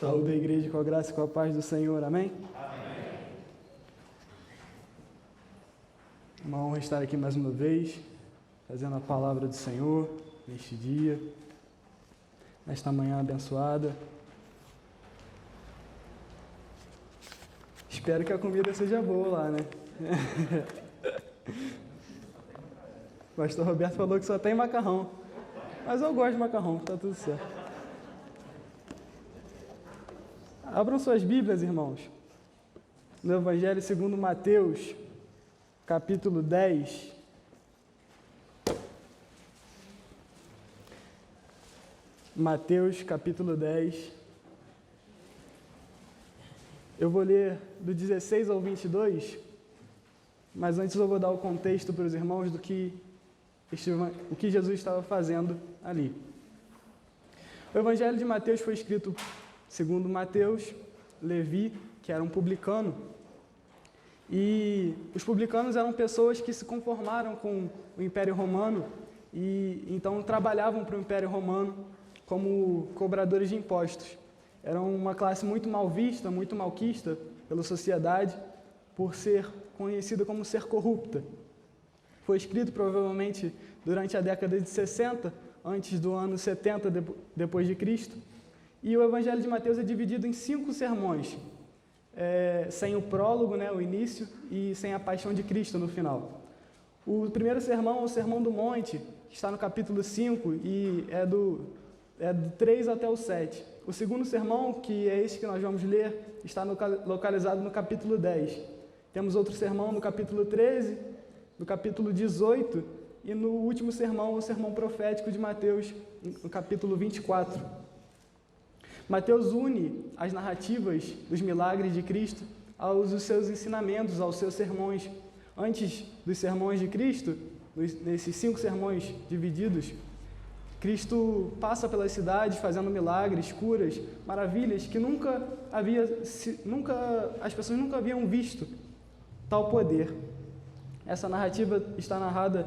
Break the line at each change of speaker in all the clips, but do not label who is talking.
Saúde a igreja com a graça e com a paz do Senhor, amém?
Amém.
Uma honra estar aqui mais uma vez, trazendo a palavra do Senhor neste dia, nesta manhã abençoada. Espero que a comida seja boa lá, né? O pastor Roberto falou que só tem macarrão, mas eu gosto de macarrão, tá tudo certo. Abram suas Bíblias, irmãos, no Evangelho segundo Mateus, capítulo 10. Mateus, capítulo 10. Eu vou ler do 16 ao 22, mas antes eu vou dar o contexto para os irmãos o que Jesus estava fazendo ali. O Evangelho de Mateus foi escrito segundo Mateus, Levi, que era um publicano, e os publicanos eram pessoas que se conformaram com o Império Romano e então trabalhavam para o Império Romano como cobradores de impostos. Eram uma classe muito mal vista, muito malquista pela sociedade, por ser conhecida como ser corrupta. Foi escrito provavelmente durante a década de 60, antes do ano 70 depois de Cristo. E o Evangelho de Mateus é dividido em 5 sermões, sem o prólogo, né, o início, e sem a paixão de Cristo no final. O primeiro sermão é o Sermão do Monte, que está no capítulo 5, e é do 3 até o 7. O segundo sermão, que é esse que nós vamos ler, está localizado no capítulo 10. Temos outro sermão no capítulo 13, no capítulo 18, e no último sermão, o sermão profético de Mateus, no capítulo 24. Mateus une as narrativas dos milagres de Cristo aos seus ensinamentos, aos seus sermões. Antes dos sermões de Cristo, nesses 5 sermões divididos, Cristo passa pelas cidades fazendo milagres, curas, maravilhas que as pessoas nunca haviam visto tal poder. Essa narrativa está narrada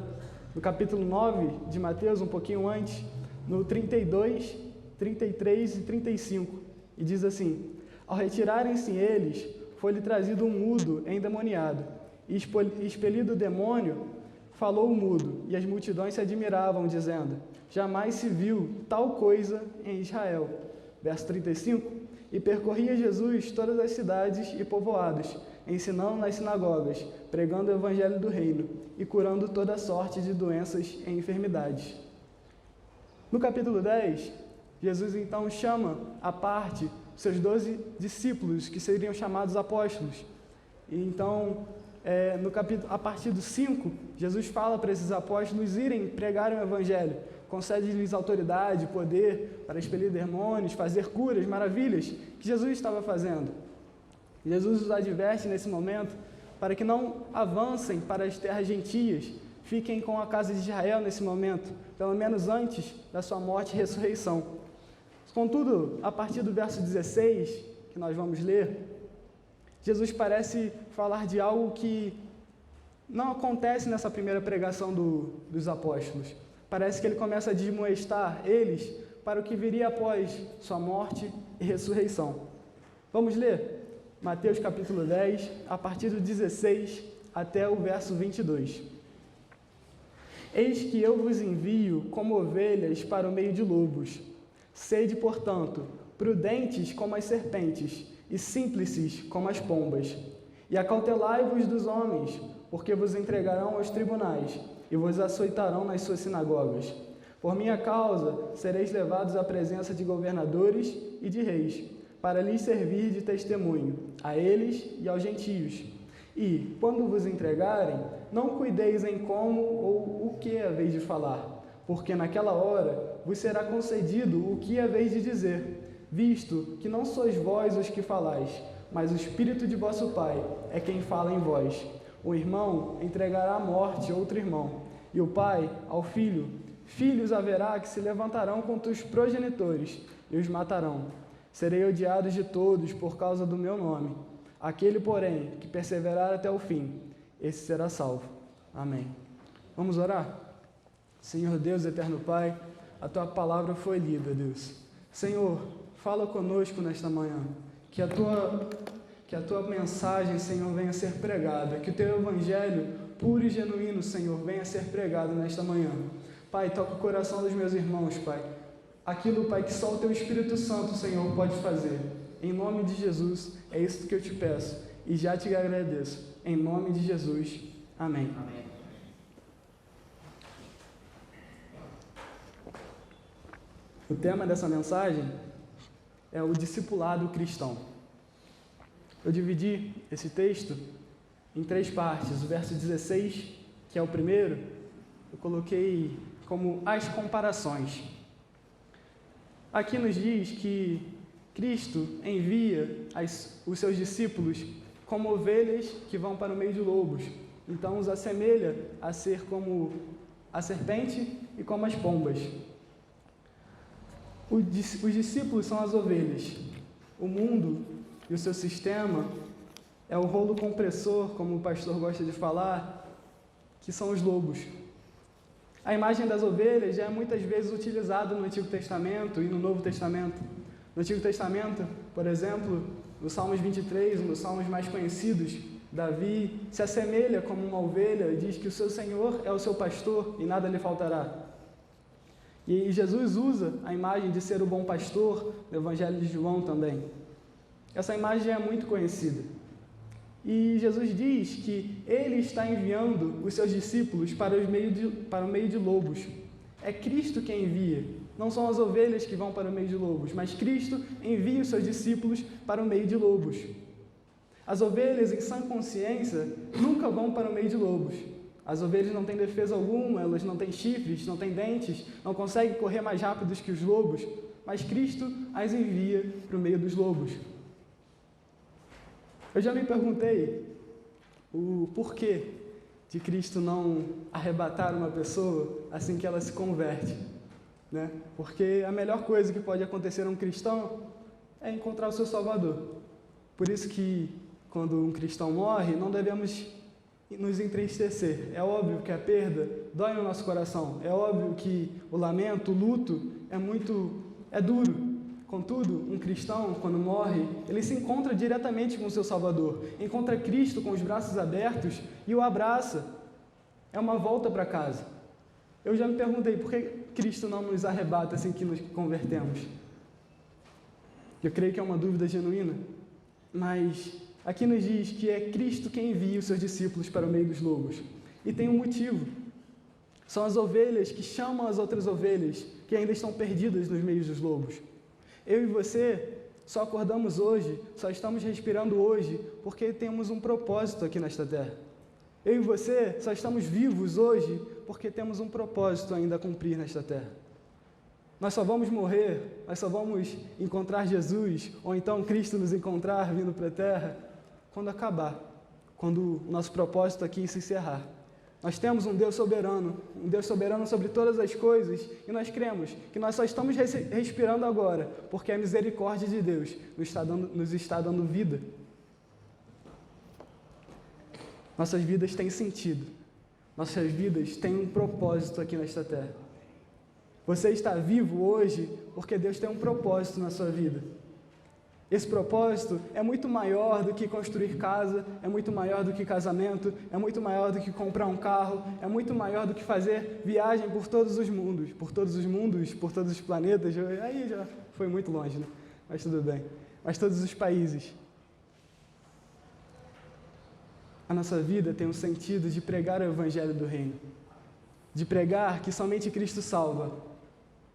no capítulo 9 de Mateus, um pouquinho antes, no 32, 33 e 35, e diz assim: ao retirarem-se eles, foi-lhe trazido um mudo endemoniado, e expelido o demônio, falou o mudo, e as multidões se admiravam, dizendo: jamais se viu tal coisa em Israel. Verso 35, e percorria Jesus todas as cidades e povoados, ensinando nas sinagogas, pregando o evangelho do reino, e curando toda sorte de doenças e enfermidades. No capítulo 10, Jesus então chama à parte seus 12 discípulos, que seriam chamados apóstolos. E então, a partir do 5, Jesus fala para esses apóstolos irem pregarem o evangelho, concede-lhes autoridade, poder para expelir demônios, fazer curas, maravilhas que Jesus estava fazendo. Jesus os adverte nesse momento para que não avancem para as terras gentias, fiquem com a casa de Israel nesse momento, pelo menos antes da sua morte e ressurreição. Contudo, a partir do verso 16, que nós vamos ler, Jesus parece falar de algo que não acontece nessa primeira pregação dos apóstolos. Parece que ele começa a admoestar eles para o que viria após sua morte e ressurreição. Vamos ler Mateus capítulo 10, a partir do 16 até o verso 22. Eis que eu vos envio como ovelhas para o meio de lobos. Sede, portanto, prudentes como as serpentes e simples como as pombas. E acautelai-vos dos homens, porque vos entregarão aos tribunais e vos açoitarão nas suas sinagogas. Por minha causa sereis levados à presença de governadores e de reis, para lhes servir de testemunho, a eles e aos gentios. E, quando vos entregarem, não cuideis em como ou o que haveis de falar, porque naquela hora vos será concedido o que haveis de dizer, visto que não sois vós os que falais, mas o Espírito de vosso Pai é quem fala em vós. O irmão entregará à morte outro irmão, e o pai ao filho. Filhos haverá que se levantarão contra os progenitores e os matarão. Serei odiados de todos por causa do meu nome. Aquele, porém, que perseverar até o fim, esse será salvo. Amém. Vamos orar? Senhor Deus, eterno Pai, a Tua palavra foi lida, Deus. Senhor, fala conosco nesta manhã. Que a tua mensagem, Senhor, venha ser pregada. Que o teu evangelho puro e genuíno, Senhor, venha ser pregado nesta manhã. Pai, toca o coração dos meus irmãos, Pai. Aquilo, Pai, que só o teu Espírito Santo, Senhor, pode fazer. Em nome de Jesus, é isso que eu te peço. E já te agradeço. Em nome de Jesus. Amém.
Amém.
O tema dessa mensagem é o discipulado cristão. Eu dividi esse texto em 3 partes. O verso 16, que é o primeiro, eu coloquei como as comparações. Aqui nos diz que Cristo envia os seus discípulos como ovelhas que vão para o meio de lobos. Então os assemelha a ser como a serpente e como as pombas. Os discípulos são as ovelhas. O mundo e o seu sistema é o rolo compressor, como o pastor gosta de falar, que são os lobos. A imagem das ovelhas já é muitas vezes utilizada no Antigo Testamento e no Novo Testamento. No Antigo Testamento, por exemplo, no Salmos 23, um dos salmos mais conhecidos, Davi se assemelha como uma ovelha e diz que o seu Senhor é o seu pastor e nada lhe faltará. E Jesus usa a imagem de ser o bom pastor no Evangelho de João também. Essa imagem é muito conhecida. E Jesus diz que Ele está enviando os seus discípulos para o meio de lobos. É Cristo quem envia. Não são as ovelhas que vão para o meio de lobos, mas Cristo envia os seus discípulos para o meio de lobos. As ovelhas, em sã consciência, nunca vão para o meio de lobos. As ovelhas não têm defesa alguma, elas não têm chifres, não têm dentes, não conseguem correr mais rápidos que os lobos, mas Cristo as envia para o meio dos lobos. Eu já me perguntei o porquê de Cristo não arrebatar uma pessoa assim que ela se converte, né? Porque a melhor coisa que pode acontecer a um cristão é encontrar o seu Salvador. Por isso que, quando um cristão morre, não devemos nos entristecer. É óbvio que a perda dói no nosso coração. É óbvio que o lamento, o luto é duro. Contudo, um cristão, quando morre, ele se encontra diretamente com o seu Salvador. Encontra Cristo com os braços abertos e o abraça. É uma volta para casa. Eu já me perguntei por que Cristo não nos arrebata assim que nos convertemos. Eu creio que é uma dúvida genuína, mas aqui nos diz que é Cristo quem envia os seus discípulos para o meio dos lobos. E tem um motivo. São as ovelhas que chamam as outras ovelhas que ainda estão perdidas nos meios dos lobos. Eu e você só acordamos hoje, só estamos respirando hoje, porque temos um propósito aqui nesta terra. Eu e você só estamos vivos hoje, porque temos um propósito ainda a cumprir nesta terra. Nós só vamos morrer, nós só vamos encontrar Jesus, ou então Cristo nos encontrar vindo para a terra, quando acabar, quando o nosso propósito aqui se encerrar. Nós temos um Deus soberano sobre todas as coisas, e nós cremos que nós só estamos respirando agora, porque a misericórdia de Deus nos está dando vida. Nossas vidas têm sentido, nossas vidas têm um propósito aqui nesta terra. Você está vivo hoje porque Deus tem um propósito na sua vida. Esse propósito é muito maior do que construir casa, é muito maior do que casamento, é muito maior do que comprar um carro, é muito maior do que fazer viagem por todos os mundos, por todos os planetas. Aí já foi muito longe, né? Mas tudo bem. Mas todos os países. A nossa vida tem um sentido de pregar o Evangelho do Reino, de pregar que somente Cristo salva.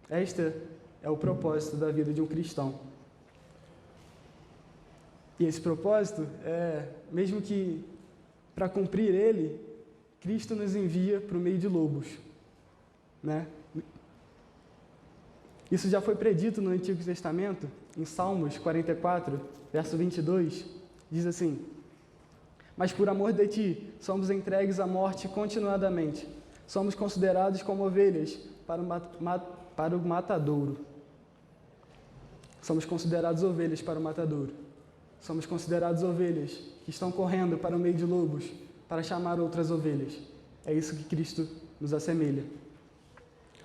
Este é o propósito da vida de um cristão. E esse propósito mesmo que para cumprir ele, Cristo nos envia para o meio de lobos, né? Isso já foi predito no Antigo Testamento, em Salmos 44, verso 22, diz assim: mas por amor de ti, somos entregues à morte continuadamente, somos considerados como ovelhas para o matadouro. Somos considerados ovelhas para o matadouro. Somos considerados ovelhas que estão correndo para o meio de lobos para chamar outras ovelhas. É isso que Cristo nos assemelha.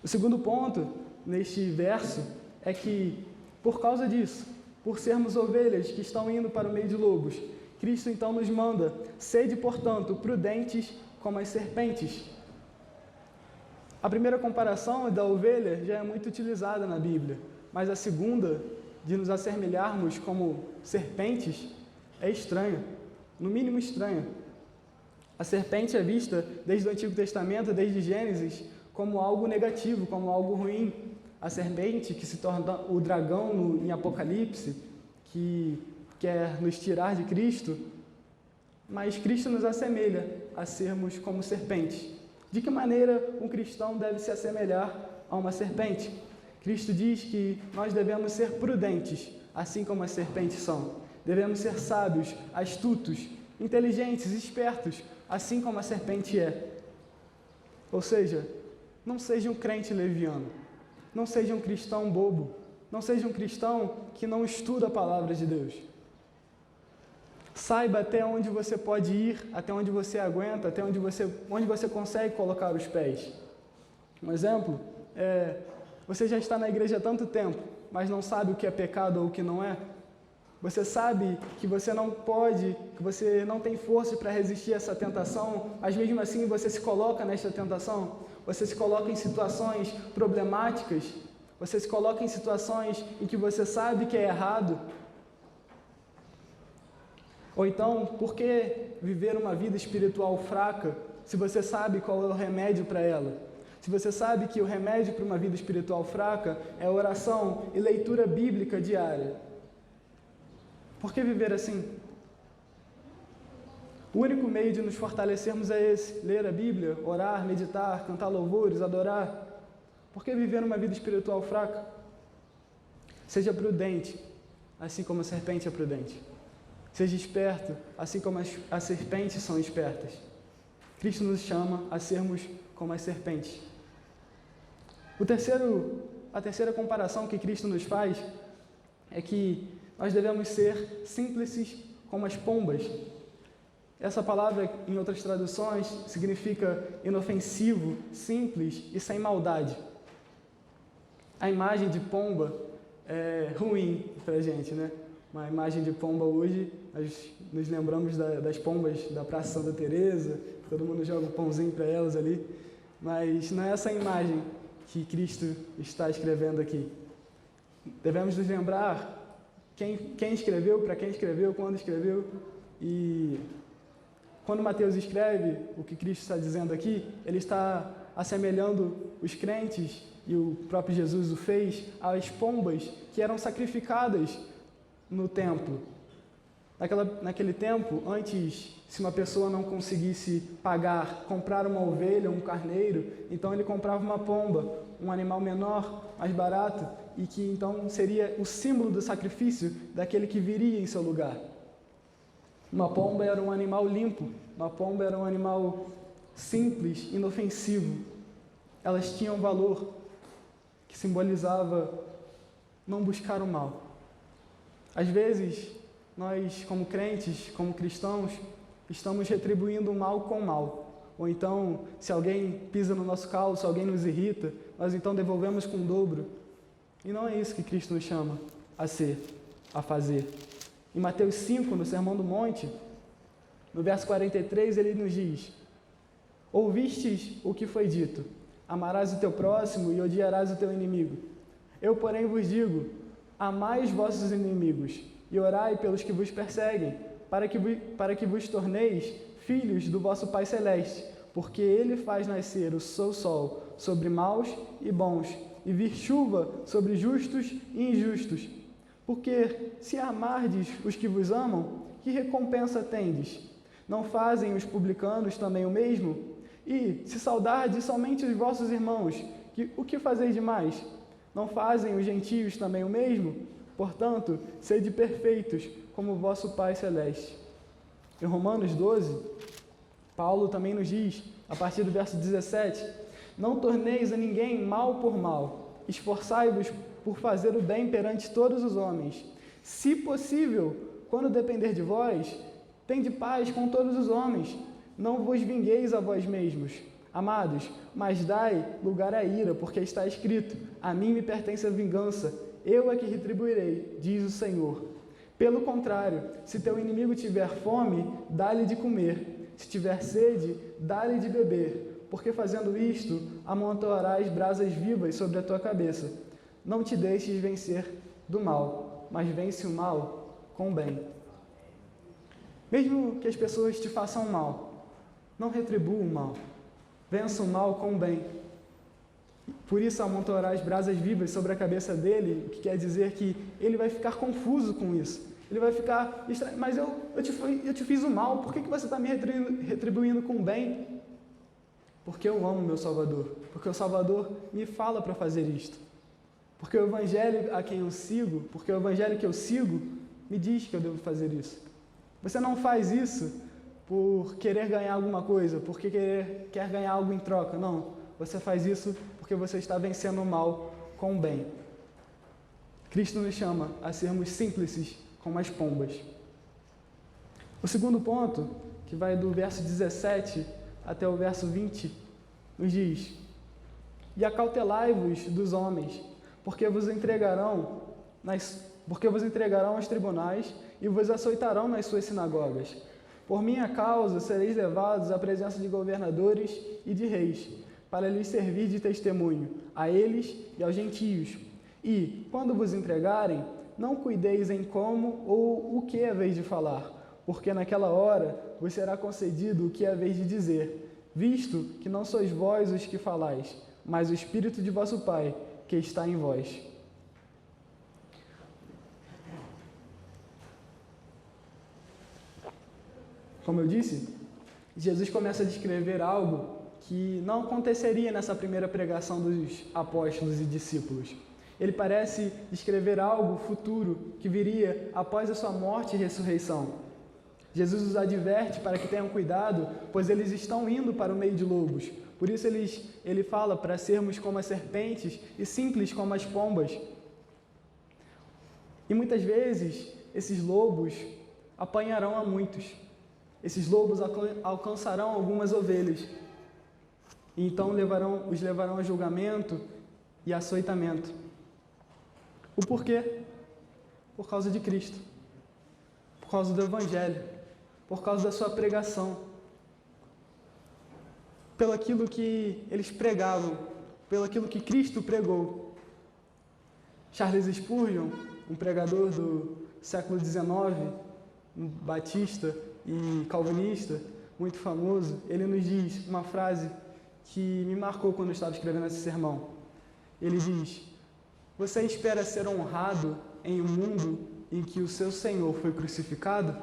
O segundo ponto neste verso é que Por causa disso, por sermos ovelhas que estão indo para o meio de lobos, Cristo então nos manda: sede, portanto, prudentes como as serpentes. A primeira comparação da ovelha já é muito utilizada na Bíblia, mas a segunda, de nos assemelharmos como serpentes, é estranha, no mínimo estranha. A serpente é vista desde o Antigo Testamento, desde Gênesis, como algo negativo, como algo ruim. A serpente, que se torna o dragão em Apocalipse, que quer nos tirar de Cristo, mas Cristo nos assemelha a sermos como serpentes. De que maneira um cristão deve se assemelhar a uma serpente? Cristo diz que nós devemos ser prudentes, assim como as serpentes são. Devemos ser sábios, astutos, inteligentes, espertos, assim como a serpente é. Ou seja, não seja um crente leviano, não seja um cristão bobo, não seja um cristão que não estuda a palavra de Deus. Saiba até onde você pode ir, até onde você aguenta, até onde você consegue colocar os pés. Um exemplo é: você já está na igreja há tanto tempo, mas não sabe o que é pecado ou o que não é? Você sabe que você não pode, que você não tem força para resistir a essa tentação, mas mesmo assim você se coloca nesta tentação? Você se coloca em situações problemáticas? Você se coloca em situações em que você sabe que é errado? Ou então, por que viver uma vida espiritual fraca se você sabe qual é o remédio para ela? Se você sabe que o remédio para uma vida espiritual fraca é oração e leitura bíblica diária, por que viver assim? O único meio de nos fortalecermos é esse: ler a Bíblia, orar, meditar, cantar louvores, adorar. Por que viver uma vida espiritual fraca? Seja prudente, assim como a serpente é prudente. Seja esperto, assim como as serpentes são espertas. Cristo nos chama a sermos como as serpentes. A terceira comparação que Cristo nos faz é que nós devemos ser simples como as pombas. Essa palavra, em outras traduções, significa inofensivo, simples e sem maldade. A imagem de pomba é ruim para a gente, né? Uma imagem de pomba hoje, nós nos lembramos das pombas da Praça Santa Teresa, todo mundo joga um pãozinho para elas ali, mas não é essa imagem que Cristo está escrevendo aqui. Devemos nos lembrar quem escreveu, para quem escreveu, quando escreveu, e quando Mateus escreve o que Cristo está dizendo aqui, ele está assemelhando os crentes, e o próprio Jesus o fez, às pombas que eram sacrificadas no templo. Naquele tempo, antes, se uma pessoa não conseguisse comprar uma ovelha, um carneiro, então ele comprava uma pomba, um animal menor, mais barato, e que então seria o símbolo do sacrifício daquele que viria em seu lugar. Uma pomba era um animal limpo, uma pomba era um animal simples, inofensivo. Elas tinham valor, que simbolizava não buscar o mal. Às vezes, nós, como crentes, como cristãos, estamos retribuindo o mal com o mal. Ou então, se alguém pisa no nosso calo, se alguém nos irrita, nós então devolvemos com o dobro. E não é isso que Cristo nos chama a fazer. Em Mateus 5, no Sermão do Monte, no verso 43, ele nos diz: ouvistes o que foi dito, amarás o teu próximo e odiarás o teu inimigo. Eu, porém, vos digo: amai os vossos inimigos e orai pelos que vos perseguem, para que vos torneis filhos do vosso Pai Celeste, porque Ele faz nascer o seu sol sobre maus e bons, e vir chuva sobre justos e injustos. Porque se amardes os que vos amam, que recompensa tendes? Não fazem os publicanos também o mesmo? E se saudardes somente os vossos irmãos, o que fazeis demais? Não fazem os gentios também o mesmo? Portanto, sede perfeitos, como o vosso Pai Celeste. Em Romanos 12, Paulo também nos diz, a partir do verso 17, não torneis a ninguém mal por mal, esforçai-vos por fazer o bem perante todos os homens. Se possível, quando depender de vós, tende paz com todos os homens. Não vos vingueis a vós mesmos, amados, mas dai lugar à ira, porque está escrito: a mim me pertence a vingança, eu é que retribuirei, diz o Senhor. Pelo contrário, se teu inimigo tiver fome, dá-lhe de comer. Se tiver sede, dá-lhe de beber. Porque fazendo isto, amontoarás brasas vivas sobre a tua cabeça. Não te deixes vencer do mal, mas vence o mal com o bem. Mesmo que as pessoas te façam mal, não retribua o mal. Vença o mal com o bem. Por isso amontoarás brasas vivas sobre a cabeça dele, o que quer dizer que ele vai ficar confuso com isso. Ele vai ficar, mas eu te fiz o mal, por que você está me retribuindo com o bem? Porque eu amo meu Salvador, porque o Salvador me fala para fazer isto. Porque o Evangelho a quem eu sigo, porque o Evangelho que eu sigo, me diz que eu devo fazer isso. Você não faz isso por querer ganhar alguma coisa, porque quer ganhar algo em troca, não. Você faz isso porque você está vencendo o mal com o bem. Cristo nos chama a sermos simples como as pombas. O segundo ponto, que vai do verso 17 até o verso 20, nos diz: E acautelai-vos dos homens, porque vos entregarão aos tribunais e vos açoitarão nas suas sinagogas. Por minha causa sereis levados à presença de governadores e de reis, para lhes servir de testemunho, a eles e aos gentios. E, quando vos entregarem, não cuideis em como ou o que é vez de falar, porque naquela hora vos será concedido o que é vez de dizer, visto que não sois vós os que falais, mas o Espírito de vosso Pai, que está em vós. Como eu disse, Jesus começa a descrever algo que não aconteceria nessa primeira pregação dos apóstolos e discípulos. Ele parece descrever algo futuro que viria após a sua morte e ressurreição. Jesus os adverte para que tenham cuidado, pois eles estão indo para o meio de lobos. Por isso ele fala para sermos como as serpentes e simples como as pombas. E muitas vezes esses lobos apanharão a muitos. Esses lobos alcançarão algumas ovelhas. E então os levarão a julgamento e açoitamento. O porquê? Por causa de Cristo. Por causa do Evangelho. Por causa da sua pregação. Pelo aquilo que eles pregavam. Pelo aquilo que Cristo pregou. Charles Spurgeon, um pregador do século XIX, um batista e calvinista, muito famoso, ele nos diz uma frase que me marcou quando eu estava escrevendo esse sermão. Ele diz: você espera ser honrado em um mundo em que o seu Senhor foi crucificado?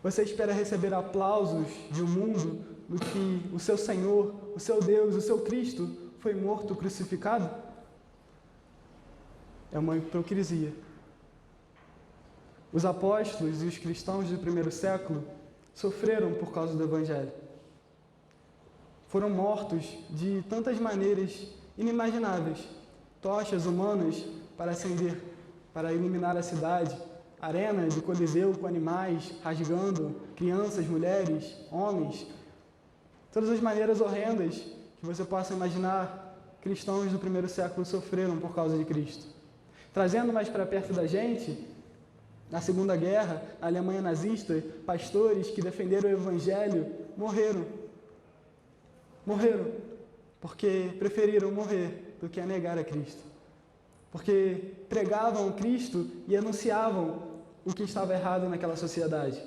Você espera receber aplausos de um mundo no que o seu Senhor, o seu Deus, o seu Cristo foi morto, crucificado? É uma hipocrisia. Os apóstolos e os cristãos do primeiro século sofreram por causa do Evangelho. Foram mortos de tantas maneiras inimagináveis. Tochas humanas para acender, para iluminar a cidade. Arena de coliseu com animais rasgando, crianças, mulheres, homens. Todas as maneiras horrendas que você possa imaginar, cristãos do primeiro século sofreram por causa de Cristo. Trazendo mais para perto da gente, na Segunda Guerra, na Alemanha nazista, pastores que defenderam o Evangelho morreram. Morreram porque preferiram morrer do que a negar a Cristo. Porque pregavam Cristo e anunciavam o que estava errado naquela sociedade.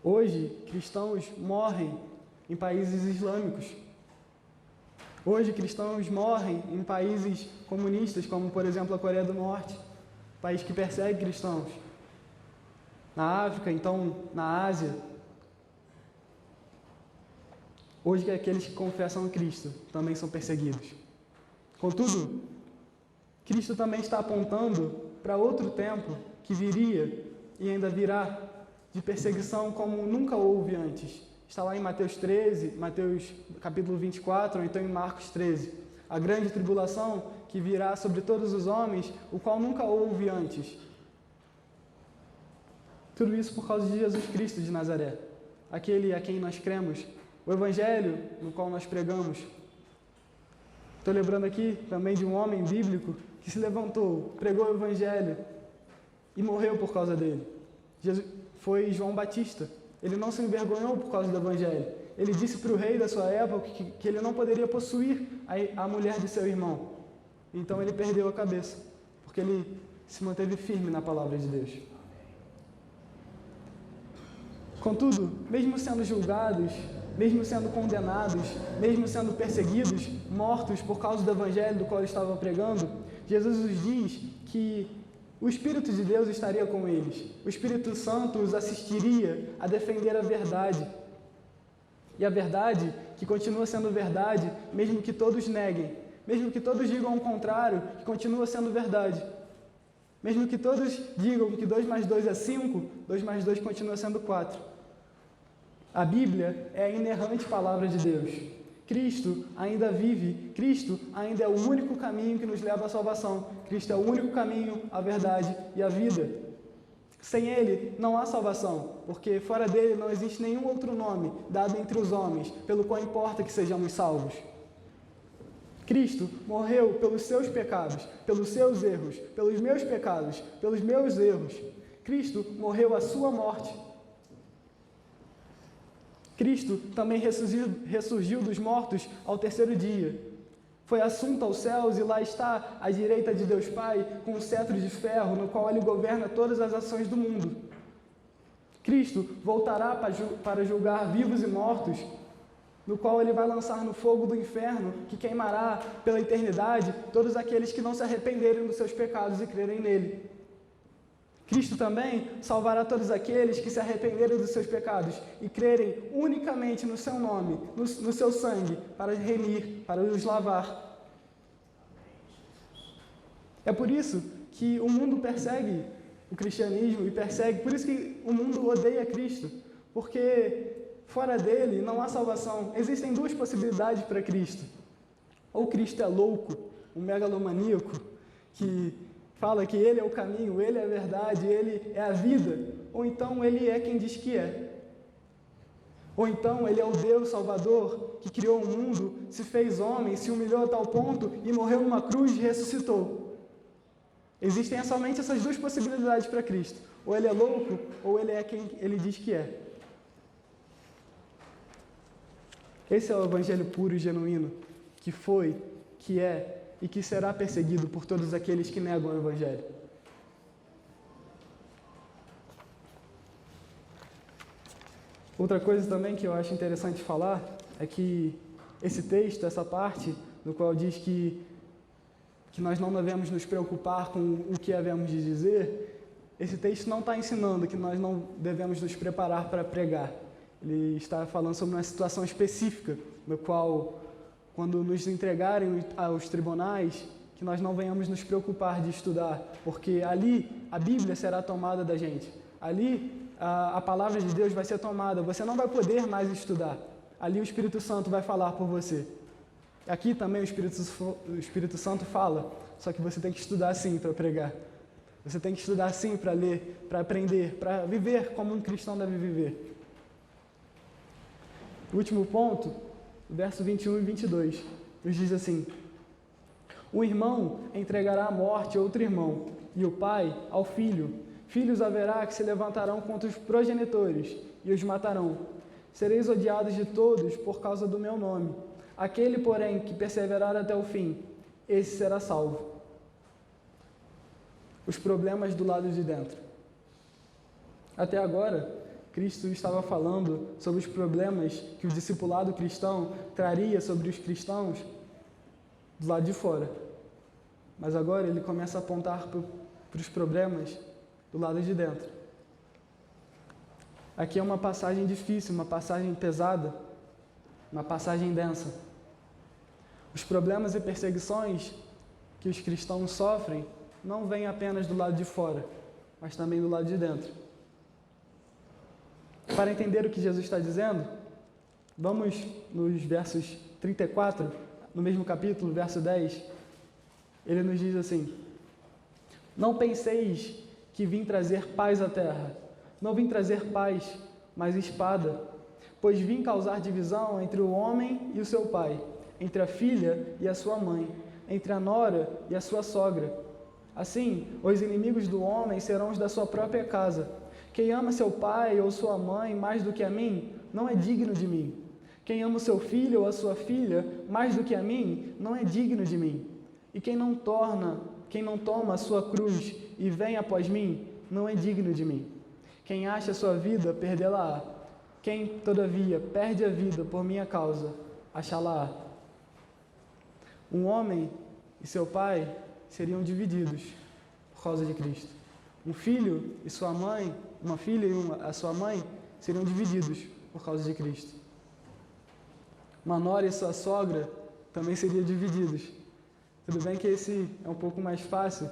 Hoje, cristãos morrem em países islâmicos. Hoje, cristãos morrem em países comunistas, como, por exemplo, a Coreia do Norte, país que persegue cristãos. Na África, então, na Ásia. Hoje, aqueles que confessam a Cristo também são perseguidos. Contudo, Cristo também está apontando para outro tempo que viria e ainda virá de perseguição como nunca houve antes. Está lá em Mateus 13, Mateus capítulo 24, ou então em Marcos 13. A grande tribulação que virá sobre todos os homens, o qual nunca houve antes. Tudo isso por causa de Jesus Cristo de Nazaré, aquele a quem nós cremos, o Evangelho no qual nós pregamos. Estou lembrando aqui também de um homem bíblico que se levantou, pregou o evangelho e morreu por causa dele. Foi João Batista. Ele não se envergonhou por causa do evangelho. Ele disse para o rei da sua época que ele não poderia possuir a mulher de seu irmão. Então ele perdeu a cabeça, porque ele se manteve firme na palavra de Deus. Contudo, mesmo sendo julgados, mesmo sendo condenados, mesmo sendo perseguidos, mortos por causa do evangelho do qual ele estava pregando, Jesus nos diz que o Espírito de Deus estaria com eles. O Espírito Santo os assistiria a defender a verdade. E a verdade, que continua sendo verdade, mesmo que todos neguem, mesmo que todos digam o contrário, que continua sendo verdade. Mesmo que todos digam que 2 mais 2 é 5, 2 mais 2 continua sendo 4. A Bíblia é a inerrante palavra de Deus. Cristo ainda vive, Cristo ainda é o único caminho que nos leva à salvação. Cristo é o único caminho, a verdade e a vida. Sem Ele não há salvação, porque fora dele não existe nenhum outro nome dado entre os homens, pelo qual importa que sejamos salvos. Cristo morreu pelos seus pecados, pelos seus erros, pelos meus pecados, pelos meus erros. Cristo morreu a sua morte. Cristo também ressurgiu dos mortos ao terceiro dia. Foi assunto aos céus e lá está à direita de Deus Pai, com um cetro de ferro, no qual Ele governa todas as ações do mundo. Cristo voltará para julgar vivos e mortos, no qual Ele vai lançar no fogo do inferno, que queimará pela eternidade todos aqueles que não se arrependerem dos seus pecados e crerem nele. Cristo também salvará todos aqueles que se arrependerem dos seus pecados e crerem unicamente no seu nome, no seu sangue, para remir, para os lavar. É por isso que o mundo persegue o cristianismo por isso que o mundo odeia Cristo, porque fora dele não há salvação. Existem duas possibilidades para Cristo. Ou Cristo é louco, um megalomaníaco, que fala que Ele é o caminho, Ele é a verdade, Ele é a vida. Ou então Ele é quem diz que é. Ou então Ele é o Deus Salvador que criou o mundo, se fez homem, se humilhou a tal ponto e morreu numa cruz e ressuscitou. Existem somente essas duas possibilidades para Cristo. Ou Ele é louco, ou Ele é quem Ele diz que é. Esse é o evangelho puro e genuíno, que foi, que é e que será perseguido por todos aqueles que negam o evangelho. Outra coisa também que eu acho interessante falar é que esse texto, essa parte, no qual diz que nós não devemos nos preocupar com o que havemos de dizer, esse texto não está ensinando que nós não devemos nos preparar para pregar. Ele está falando sobre uma situação específica, no qual, quando nos entregarem aos tribunais, que nós não venhamos nos preocupar de estudar, porque ali a Bíblia será tomada da gente. Ali a palavra de Deus vai ser tomada, você não vai poder mais estudar. Ali o Espírito Santo vai falar por você. Aqui também o Espírito Santo fala, só que você tem que estudar sim para pregar. Você tem que estudar sim para ler, para aprender, para viver como um cristão deve viver. O último ponto, verso 21 e 22, nos diz assim: um irmão entregará à morte outro irmão, e o pai ao filho. Filhos haverá que se levantarão contra os progenitores e os matarão. Sereis odiados de todos por causa do meu nome. Aquele, porém, que perseverar até o fim, esse será salvo. Os problemas do lado de dentro. Até agora, Cristo estava falando sobre os problemas que o discipulado cristão traria sobre os cristãos do lado de fora. Mas agora ele começa a apontar para os problemas do lado de dentro. Aqui é uma passagem difícil, uma passagem pesada, uma passagem densa. Os problemas e perseguições que os cristãos sofrem não vêm apenas do lado de fora, mas também do lado de dentro. Para entender o que Jesus está dizendo, vamos nos versos 34, no mesmo capítulo, verso 10. Ele nos diz assim: não penseis que vim trazer paz à terra. Não vim trazer paz, mas espada. Pois vim causar divisão entre o homem e o seu pai, entre a filha e a sua mãe, entre a nora e a sua sogra. Assim, os inimigos do homem serão os da sua própria casa. Quem ama seu pai ou sua mãe mais do que a mim, não é digno de mim. Quem ama o seu filho ou a sua filha mais do que a mim, não é digno de mim. E quem não toma a sua cruz e vem após mim, não é digno de mim. Quem acha a sua vida, perdê-la-á. Quem, todavia, perde a vida por minha causa, achá-la-á. Um homem e seu pai seriam divididos por causa de Cristo. Um filho e sua mãe, uma filha e a sua mãe seriam divididos por causa de Cristo. Uma nora e sua sogra também seriam divididos. Tudo bem que esse é um pouco mais fácil,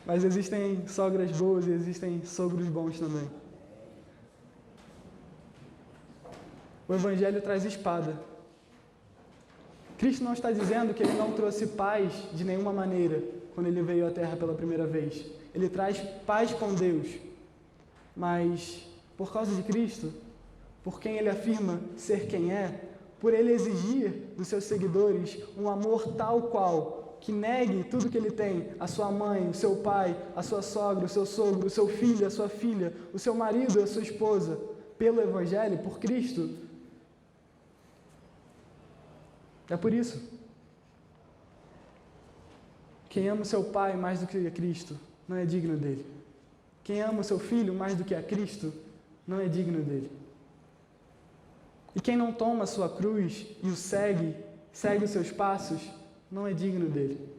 mas existem sogras boas e existem sogros bons também. O Evangelho traz espada. Cristo não está dizendo que Ele não trouxe paz de nenhuma maneira quando Ele veio à Terra pela primeira vez. Ele traz paz com Deus. Mas, por causa de Cristo, por quem Ele afirma ser quem é, por Ele exigir dos seus seguidores um amor tal qual, que negue tudo que Ele tem, a sua mãe, o seu pai, a sua sogra, o seu sogro, o seu filho, a sua filha, o seu marido, a sua esposa, pelo Evangelho, por Cristo. É por isso. Quem ama o seu pai mais do que a Cristo, não é digno dele. Quem ama o seu filho mais do que a Cristo, não é digno dele. E quem não toma a sua cruz e o segue os seus passos, não é digno dele.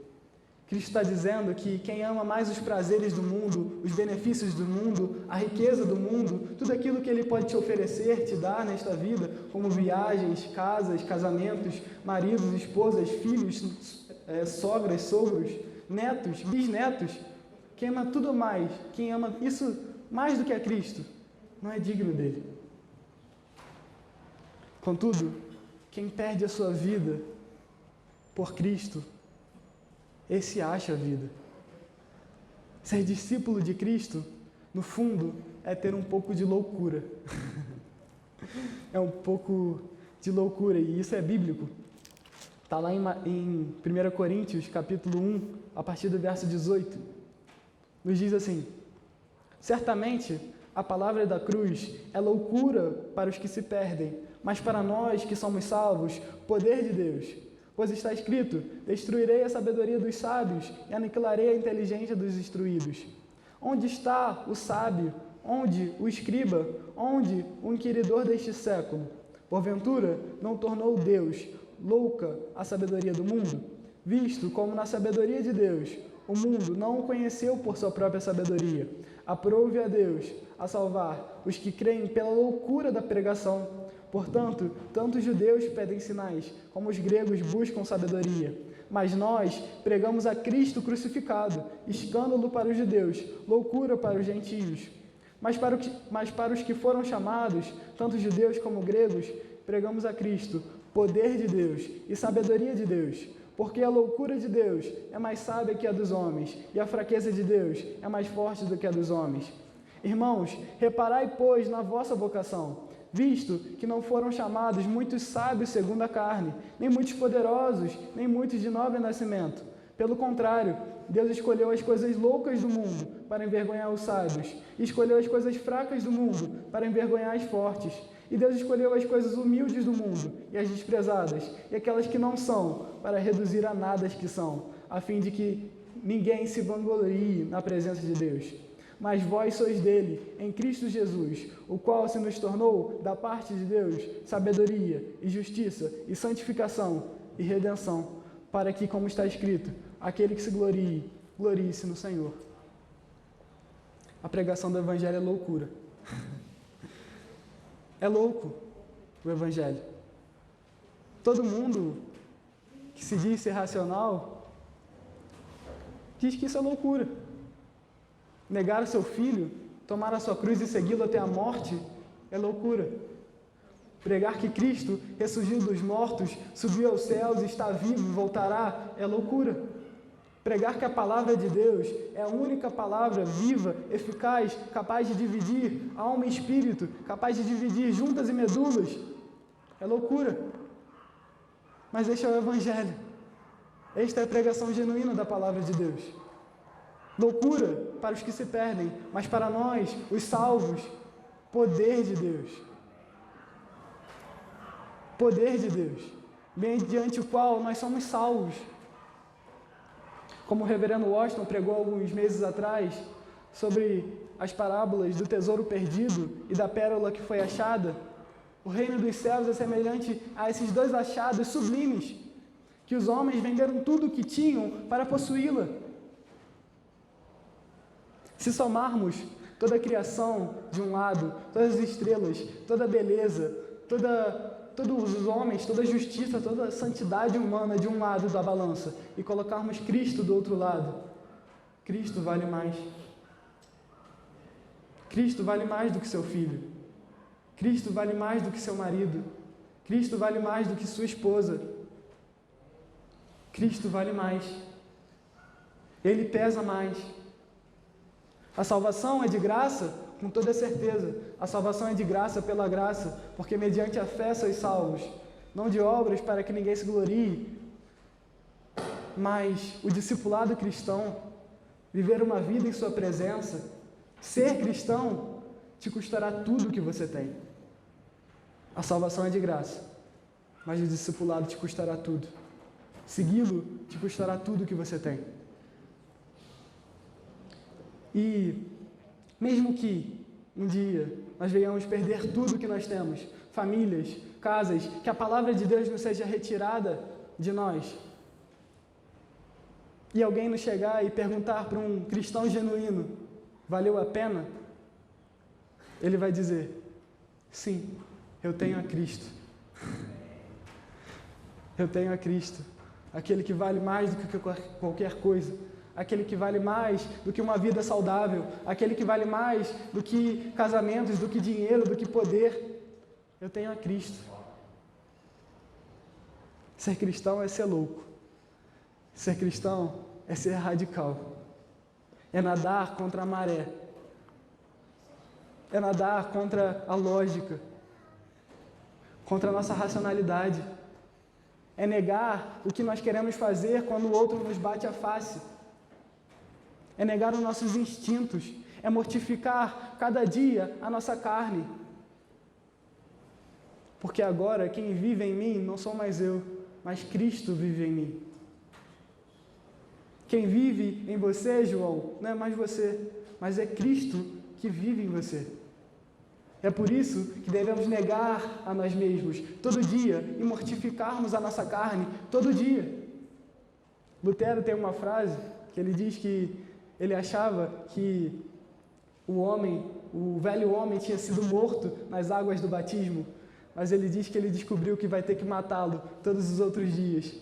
Cristo está dizendo que quem ama mais os prazeres do mundo, os benefícios do mundo, a riqueza do mundo, tudo aquilo que Ele pode te oferecer, te dar nesta vida, como viagens, casas, casamentos, maridos, esposas, filhos, sogras, sogros, netos, bisnetos, quem ama tudo mais, quem ama isso mais do que a Cristo, não é digno dele. Contudo, quem perde a sua vida por Cristo, esse acha a vida. Ser discípulo de Cristo, no fundo, é ter um pouco de loucura. É um pouco de loucura, e isso é bíblico. Está lá em 1 Coríntios, capítulo 1, a partir do verso 18. Nos diz assim: certamente, a palavra da cruz é loucura para os que se perdem, mas para nós que somos salvos, poder de Deus. Pois está escrito: destruirei a sabedoria dos sábios e aniquilarei a inteligência dos instruídos. Onde está o sábio? Onde o escriba? Onde o inquiridor deste século? Porventura, não tornou Deus louca a sabedoria do mundo? Visto como na sabedoria de Deus, o mundo não o conheceu por sua própria sabedoria. Aprove a Deus a salvar os que creem pela loucura da pregação. Portanto, tanto os judeus pedem sinais, como os gregos buscam sabedoria. Mas nós pregamos a Cristo crucificado, escândalo para os judeus, loucura para os gentios. Mas para os que foram chamados, tanto judeus como gregos, pregamos a Cristo, poder de Deus e sabedoria de Deus. Porque a loucura de Deus é mais sábia que a dos homens, e a fraqueza de Deus é mais forte do que a dos homens. Irmãos, reparai, pois, na vossa vocação, visto que não foram chamados muitos sábios segundo a carne, nem muitos poderosos, nem muitos de nobre nascimento. Pelo contrário, Deus escolheu as coisas loucas do mundo para envergonhar os sábios, e escolheu as coisas fracas do mundo para envergonhar as fortes. E Deus escolheu as coisas humildes do mundo e as desprezadas, e aquelas que não são, para reduzir a nada as que são, a fim de que ninguém se vanglorie na presença de Deus. Mas vós sois dele, em Cristo Jesus, o qual se nos tornou, da parte de Deus, sabedoria e justiça e santificação e redenção, para que, como está escrito, aquele que se glorie, glorie-se no Senhor. A pregação do Evangelho é loucura. É louco o Evangelho. Todo mundo que se diz ser racional diz que isso é loucura. Negar o seu filho, tomar a sua cruz e segui-lo até a morte é loucura. Pregar que Cristo ressurgiu dos mortos, subiu aos céus, está vivo e voltará é loucura. Pregar que a palavra de Deus é a única palavra viva, eficaz, capaz de dividir alma e espírito, capaz de dividir juntas e medulas, É loucura. Mas este é o Evangelho. Esta é a pregação genuína da palavra de Deus. Loucura para os que se perdem, mas para nós, os salvos, poder de Deus. Poder de Deus, mediante o qual nós somos salvos. Como o reverendo Washington pregou alguns meses atrás, sobre as parábolas do tesouro perdido e da pérola que foi achada, o reino dos céus é semelhante a esses dois achados sublimes, que os homens venderam tudo o que tinham para possuí-la. Se somarmos toda a criação de um lado, todas as estrelas, toda a beleza, todos os homens, toda a justiça, toda a santidade humana de um lado da balança e colocarmos Cristo do outro lado, Cristo vale mais. Cristo vale mais do que seu filho. Cristo vale mais do que seu marido. Cristo vale mais do que sua esposa. Cristo vale mais. Ele pesa mais. A salvação é de graça, com toda certeza. A salvação é de graça pela graça, porque mediante a fé sois salvos, não de obras para que ninguém se glorie. Mas o discipulado cristão, viver uma vida em sua presença, ser cristão, te custará tudo o que você tem. A salvação é de graça, mas o discipulado te custará tudo. Segui-lo te custará tudo o que você tem. E mesmo que um dia nós venhamos perder tudo que nós temos, famílias, casas, que a palavra de Deus não seja retirada de nós, e alguém nos chegar e perguntar para um cristão genuíno, valeu a pena? Ele vai dizer, sim, eu tenho a Cristo. Eu tenho a Cristo, aquele que vale mais do que qualquer coisa, aquele que vale mais do que uma vida saudável, aquele que vale mais do que casamentos, do que dinheiro, do que poder. Eu tenho a Cristo. Ser cristão é ser louco. Ser cristão é ser radical. É nadar contra a maré. É nadar contra a lógica, contra a nossa racionalidade. É negar o que nós queremos fazer quando o outro nos bate a face. É negar os nossos instintos. É mortificar cada dia a nossa carne. Porque agora quem vive em mim não sou mais eu, mas Cristo vive em mim. Quem vive em você, João, não é mais você, mas é Cristo que vive em você. É por isso que devemos negar a nós mesmos todo dia e mortificarmos a nossa carne todo dia. Lutero tem uma frase que ele diz que ele achava que o velho homem tinha sido morto nas águas do batismo, mas ele diz que ele descobriu que vai ter que matá-lo todos os outros dias.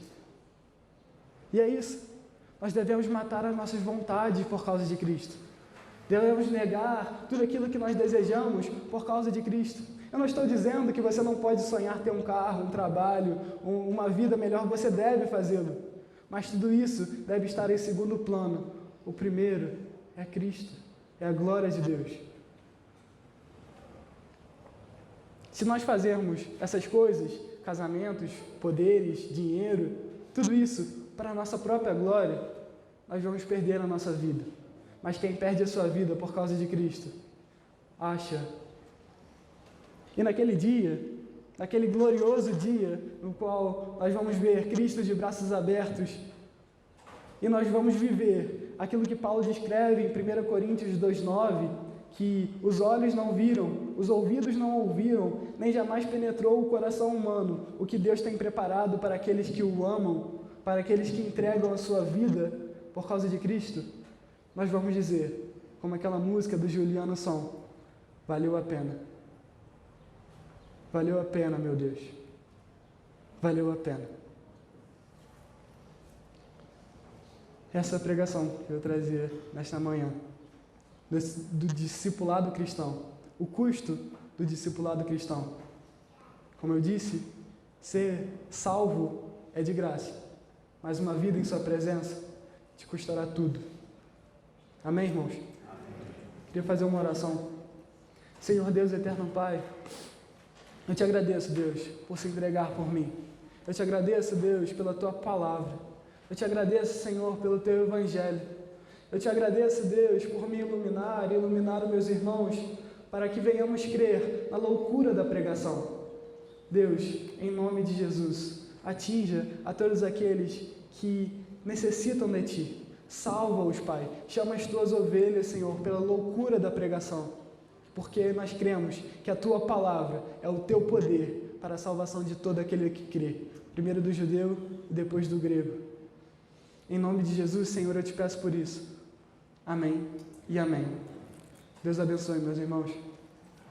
E é isso. Nós devemos matar as nossas vontades por causa de Cristo. Devemos negar tudo aquilo que nós desejamos por causa de Cristo. Eu não estou dizendo que você não pode sonhar ter um carro, um trabalho, uma vida melhor, você deve fazê-lo. Mas tudo isso deve estar em segundo plano. O primeiro é Cristo, é a glória de Deus. Se nós fazermos essas coisas, casamentos, poderes, dinheiro, tudo isso para a nossa própria glória, nós vamos perder a nossa vida. Mas quem perde a sua vida por causa de Cristo, acha. E naquele dia, naquele glorioso dia, no qual nós vamos ver Cristo de braços abertos, e nós vamos viver aquilo que Paulo descreve em 1 Coríntios 2,9, que os olhos não viram, os ouvidos não ouviram, nem jamais penetrou o coração humano, o que Deus tem preparado para aqueles que o amam, para aqueles que entregam a sua vida por causa de Cristo. Nós vamos dizer, como aquela música do Juliano Som, valeu a pena. Valeu a pena, meu Deus. Valeu a pena. Essa é a pregação que eu trazia nesta manhã, do discipulado cristão. O custo do discipulado cristão. Como eu disse, ser salvo é de graça, mas uma vida em sua presença te custará tudo. Amém, irmãos? Amém. Queria fazer uma oração. Senhor Deus eterno Pai, Eu te agradeço, Deus, por se entregar por mim. Eu te agradeço, Deus, pela tua palavra. Eu te agradeço, Senhor, pelo teu evangelho. Eu te agradeço, Deus, por me iluminar e iluminar os meus irmãos, para que venhamos crer na loucura da pregação. Deus, em nome de Jesus, atinja a todos aqueles que necessitam de Ti. Salva-os, Pai. Chama as Tuas ovelhas, Senhor, pela loucura da pregação, porque nós cremos que a Tua palavra é o Teu poder para a salvação de todo aquele que crê, primeiro do judeu e depois do grego. Em nome de Jesus, Senhor, eu te peço por isso. Amém e amém. Deus abençoe, meus irmãos.